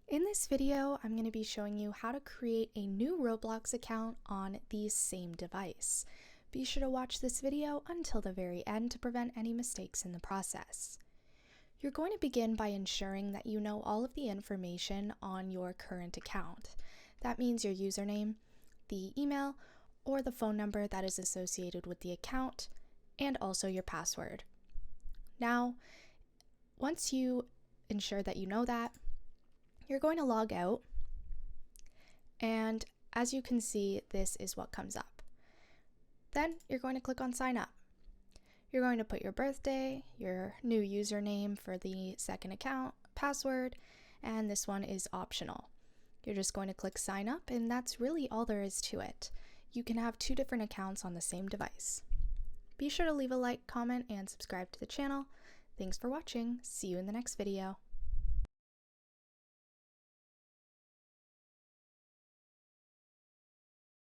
In this video, I'm going to be showing you how to create a new Roblox account on the same device. Be sure to watch this video until the very end to prevent any mistakes in the process. You're going to begin by ensuring that you know all of the information on your current account. That means your username, the email, or the phone number that is associated with the account, and also your password. Now, once you ensure that you know that, you're going to log out, and as you can see, this is what comes up. Then you're going to click on sign up. You're going to put your birthday, your new username for the second account, password, and this one is optional. You're just going to click sign up, and that's really all there is to it. You can have two different accounts on the same device. Be sure to leave a like, comment, and subscribe to the channel. Thanks for watching. See you in the next video.